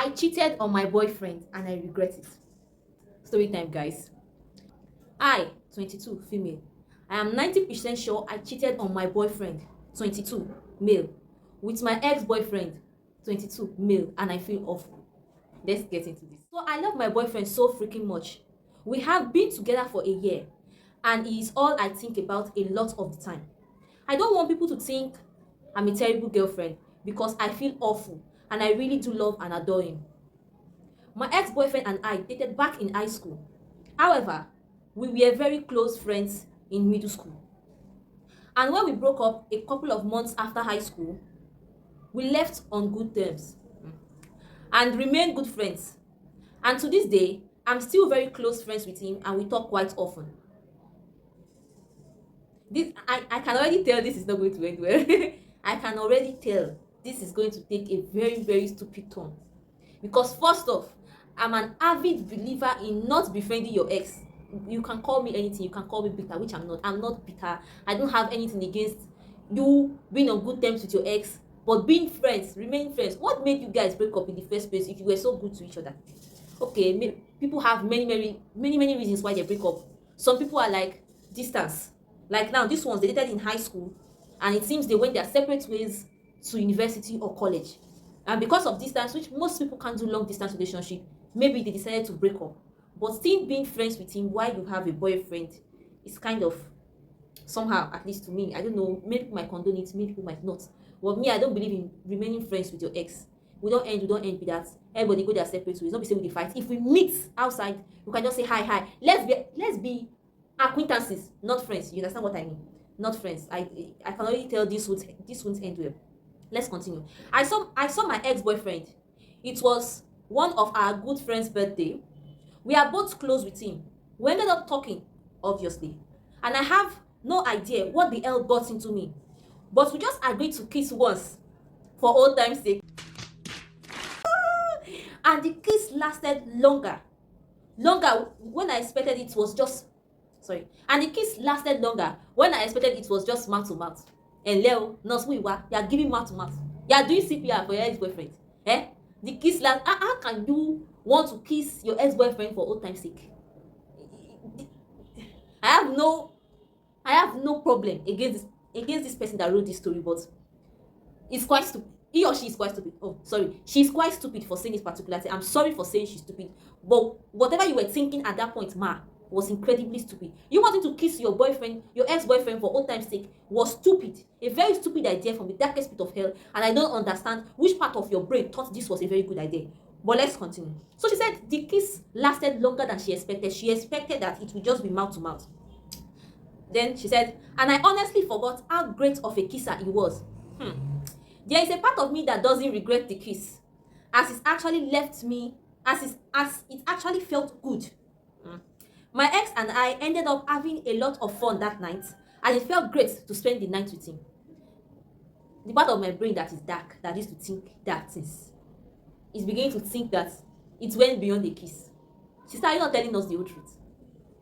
I cheated on my boyfriend and I regret it. Story time, guys. I, 22, female. I am 90% sure I cheated on my boyfriend, 22, male, with my ex-boyfriend, 22, male, and I feel awful. Let's get into this. So I love my boyfriend so freaking much. We have been together for a year, and he is all I think about a lot of the time. I don't want people to think I'm a terrible girlfriend because I feel awful and I really do love and adore him. My ex-boyfriend and I dated back in high school. However, we were very close friends in middle school. And when we broke up a couple of months after high school, we left on good terms and remain good friends. And to this day, I'm still very close friends with him and we talk quite often. I can already tell this is not going to end well. I can already tell this is going to take a very, very stupid turn. Because first off, I'm an avid believer in not befriending your ex. You can call me anything, you can call me bitter, which I'm not. I'm not bitter. I don't have anything against you being on good terms with your ex, but being friends, remaining friends. What made you guys break up in the first place if you were so good to each other? Okay, people have many reasons why they break up. Some people are like distance. Like now, these ones they dated in high school, and it seems they went their separate ways to university or college. And because of distance, which most people can't do long distance relationship, maybe they decided to break up. But still being friends with him while you have a boyfriend is kind of somehow, at least to me, I don't know, many people might condone it, many people might not. But me, I don't believe in remaining friends with your ex. We don't end with that. Everybody go their separate ways. Not be saying we fight. If we meet outside, you can just say hi. Let's be acquaintances, not friends. You understand what I mean? Not friends. I can already tell this won't end well. Let's continue. I saw my ex-boyfriend. It was one of our good friends' birthday. We are both close with him. We ended up talking, obviously. And I have no idea what the hell got into me. But we just agreed to kiss once for old time's sake. And the kiss lasted longer. Longer when I expected it was just sorry. And the kiss lasted longer when I expected it was just mouth to mouth. And Leo, nurse who you are giving mouth to mouth. You are doing CPR for your ex-boyfriend. Eh? The kiss last. How can you want to kiss your ex-boyfriend for old time's sake? I have no I have no problem against this person that wrote this story, but it's quite stupid. He or she is quite stupid. Oh, sorry. She's quite stupid for saying this particular thing. I'm sorry for saying she's stupid. But whatever you were thinking at that point, ma, was incredibly stupid. You wanting to kiss your boyfriend, your ex-boyfriend for old time's sake was stupid. A very stupid idea from the darkest pit of hell. And I don't understand which part of your brain thought this was a very good idea. But let's continue. So she said the kiss lasted longer than she expected. She expected that it would just be mouth to mouth. Then she said, and I honestly forgot how great of a kisser he was. There is a part of me that doesn't regret the kiss, as it actually left me, as it actually felt good. My ex and I ended up having a lot of fun that night, and it felt great to spend the night with him. The part of my brain that is dark, that used to think that is beginning to think that it went beyond the kiss. Sister, are you not telling us the whole truth?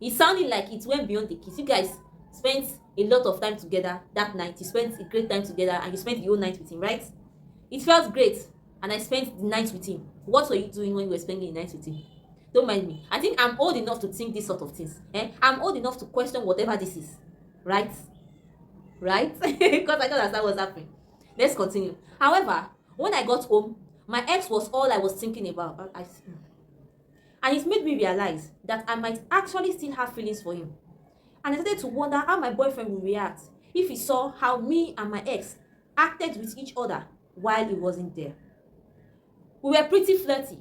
It sounded like it went beyond the kiss. You guys spent a lot of time together that night. You spent a great time together and you spent the whole night with him, right? It felt great and I spent the night with him. What were you doing when you were spending the night with him? Don't mind me. I think I'm old enough to think this sort of things. I'm old enough to question whatever this is. Right? Right? Because I don't understand what's happening. Let's continue. However, when I got home, my ex was all I was thinking about. And it made me realize that I might actually still have feelings for him. And I started to wonder how my boyfriend would react if he saw how me and my ex acted with each other while he wasn't there. We were pretty flirty.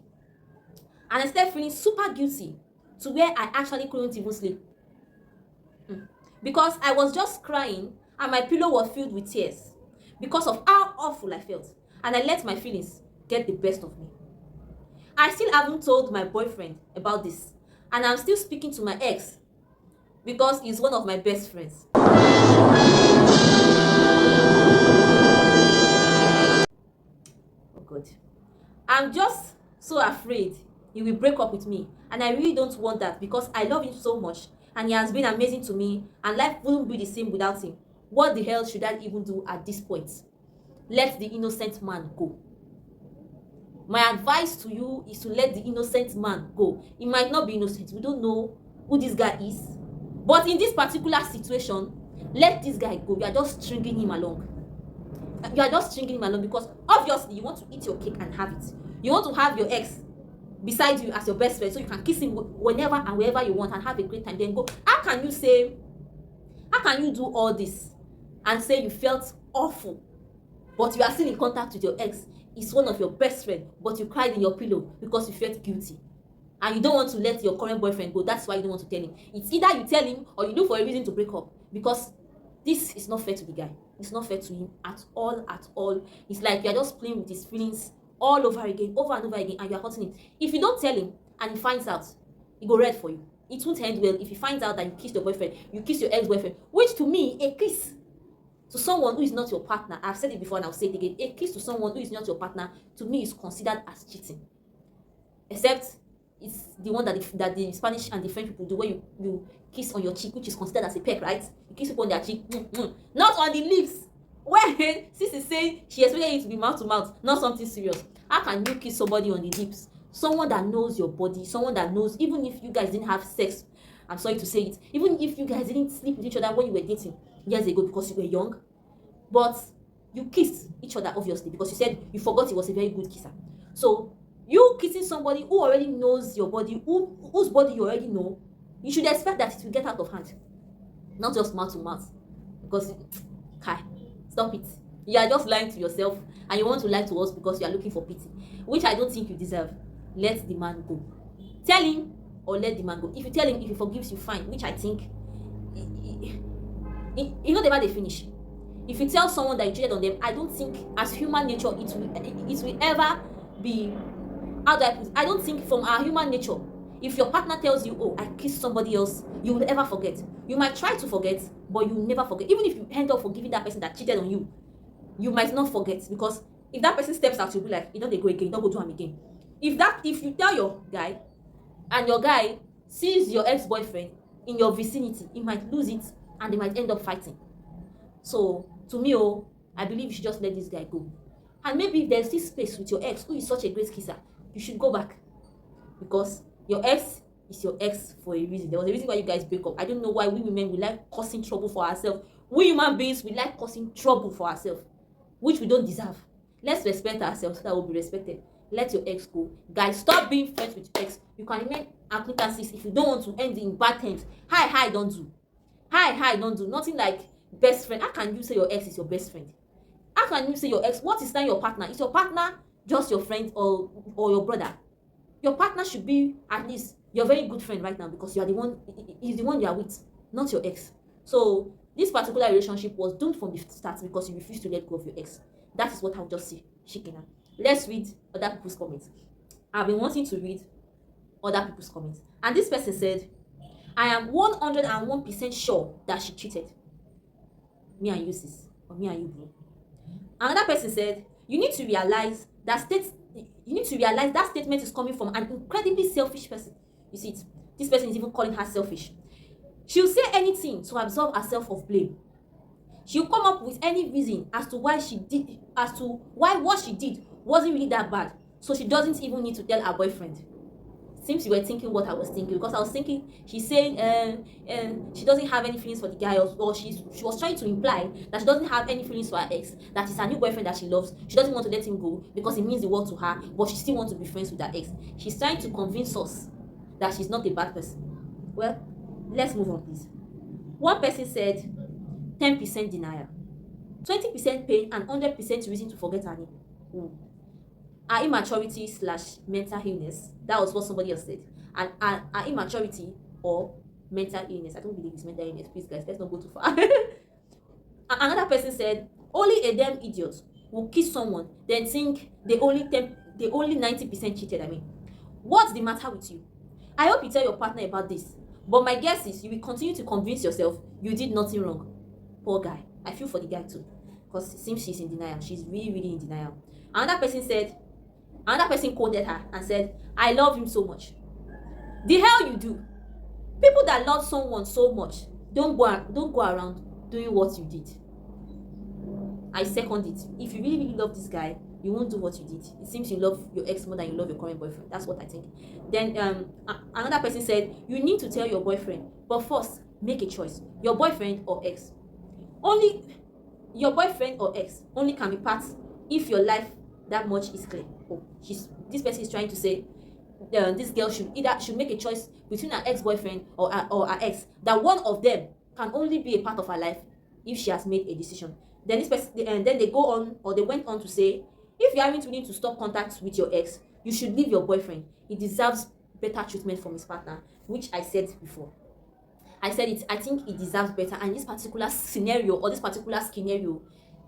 And I started feeling super guilty to where I actually couldn't even sleep. Because I was just crying and my pillow was filled with tears because of how awful I felt. And I let my feelings get the best of me. I still haven't told my boyfriend about this. And I'm still speaking to my ex because he's one of my best friends. Oh God. I'm just so afraid he will break up with me. And I really don't want that because I love him so much. And he has been amazing to me. And life wouldn't be the same without him. What the hell should I even do at this point? Let the innocent man go. My advice to you is to let the innocent man go. He might not be innocent. We don't know who this guy is. But in this particular situation, let this guy go. You are just stringing him along. You are just stringing him along because obviously you want to eat your cake and have it. You want to have your ex beside you as your best friend so you can kiss him whenever and wherever you want and have a great time. Then go. How can you do all this and say you felt awful, but you are still in contact with your ex? Is one of your best friend, but you cried in your pillow because you felt guilty and you don't want to let your current boyfriend go. That's why you don't want to tell him. It's either you tell him or you look for a reason to break up, because this is not fair to the guy. It's not fair to him at all. It's like you're just playing with his feelings all over again, over and over again, and you're hurting him. If you don't tell him and he finds out, he go red for you. It won't end well if he finds out that you kissed your boyfriend, you kissed your ex-boyfriend, which to me, a kiss to someone who is not your partner, I've said it before and I'll say it again, a kiss to someone who is not your partner, to me, is considered as cheating. Except it's the one that the Spanish and the French people do, where you kiss on your cheek, which is considered as a peck, right? You kiss people on their cheek, not on the lips. When sis is saying she expected it to be mouth to mouth, not something serious. How can you kiss somebody on the lips? Someone that knows your body, someone that knows, even if you guys didn't have sex, I'm sorry to say it, even if you guys didn't sleep with each other when you were dating years ago because you were young, but you kissed each other obviously because you said you forgot he was a very good kisser. So you kissing somebody who already knows your body, whose body you already know, you should expect that it will get out of hand, not just mouth to mouth. Because Kai, stop it. You are just lying to yourself and you want to lie to us because you are looking for pity, which I don't think you deserve. Let the man go. Tell him or let the man go. If you tell him, if he forgives you, fine, which I think you know never they finish. If you tell someone that you cheated on them, I don't think as human nature it will ever be, how do I put it? I don't think from our human nature, if your partner tells you, oh, I kissed somebody else, you will ever forget. You might try to forget, but you will never forget. Even if you end up forgiving that person that cheated on you, you might not forget, because if that person steps out, you'll be like, you know, they go again, don't go do him again. If you tell your guy and your guy sees your ex-boyfriend in your vicinity, he might lose it and they might end up fighting. So to me, I believe you should just let this guy go. And maybe if there's this space with your ex who is such a great kisser, you should go back, because your ex is your ex for a reason. There was a reason why you guys break up. I don't know why we women, we like causing trouble for ourselves. We human beings, we like causing trouble for ourselves, which we don't deserve. Let's respect ourselves so that we'll be respected. Let your ex go. Guys, stop being friends with your ex. You can remain acquaintances if you don't want to end in bad terms. Hi, don't do. Hi, don't do. Nothing like best friend. How can you say your ex is your best friend? How can you say your ex? What is now your partner? Is your partner just your friend or your brother? Your partner should be at least your very good friend right now, because you are the one, he's the one you are with, not your ex. So this particular relationship was doomed from the start because you refused to let go of your ex. That is what I would just say, Shikina. Let's read other people's comments. I've been wanting to read other people's comments. And this person said, I am 101% sure that she cheated. Me and you, sis. Or me and you, bro. Another person said, you need to realize that statement is coming from an incredibly selfish person. You see it? This person is even calling her selfish. She'll say anything to absolve herself of blame. She'll come up with any reason as to why what she did wasn't really that bad. So she doesn't even need to tell her boyfriend. Seems you were thinking what I was thinking, because I was thinking she's saying she doesn't have any feelings for the guy, or she was trying to imply that she doesn't have any feelings for her ex, that is her new boyfriend that she loves. She doesn't want to let him go because it means the world to her, but she still wants to be friends with her ex. She's trying to convince us that she's not a bad person. Well, let's move on, please. One person said 10% denial, 20% pain, and 100% reason to forget her name. Our immaturity / mental illness. That was what somebody else said. And our immaturity or mental illness. I don't believe it's mental illness. Please, guys, let's not go too far. Another person said, only a damn idiot will kiss someone then think they only 90% cheated. I mean, what's the matter with you? I hope you tell your partner about this. But my guess is you will continue to convince yourself you did nothing wrong. Poor guy. I feel for the guy too, because it seems she's in denial. She's really, really in denial. Another person quoted her and said, I love him so much. The hell you do. People that love someone so much don't go around doing what you did. I second it. If you really, really love this guy, you won't do what you did. It seems you love your ex more than you love your current boyfriend. That's what I think. Then another person said you need to tell your boyfriend, but first make a choice. Your boyfriend or ex. Only your boyfriend or ex only can be part if your life that much is clear. Oh, this person is trying to say this girl should make a choice between her ex-boyfriend or her ex, that one of them can only be a part of her life if she has made a decision. Then this person, and then they go on, or they went on to say, if you aren't willing to stop contact with your ex, you should leave your boyfriend. He deserves better treatment from his partner, which I said before. I said it. I think he deserves better. And this particular scenario,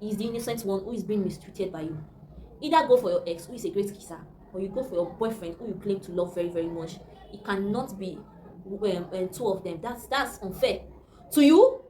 is the innocent one who is being mistreated by you. Either go for your ex, who is a great kisser, or you go for your boyfriend, who you claim to love very, very much. It cannot be two of them. That's unfair to you,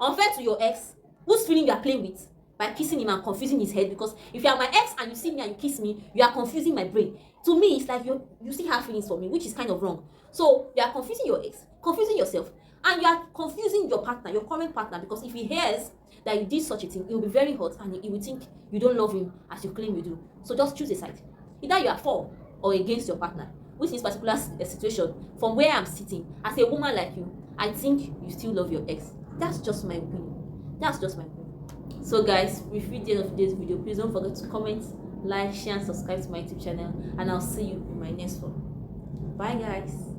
unfair to your ex, whose feeling you are playing with by kissing him and confusing his head. Because if you are my ex and you see me and you kiss me, you are confusing my brain. To me, it's like you still have feelings for me, which is kind of wrong. So you are confusing your ex, confusing yourself, and you are confusing your partner, your current partner. Because if he hears that you did such a thing, he will be very hurt and he will think you don't love him as you claim you do. So just choose a side. Either you are for or against your partner. Which in this particular situation, from where I'm sitting, as a woman like you, I think you still love your ex. That's just my opinion. That's just my opinion. So guys, we've reached the end of today's video. Please don't forget to comment, like, share, and subscribe to my YouTube channel. And I'll see you in my next one. Bye guys.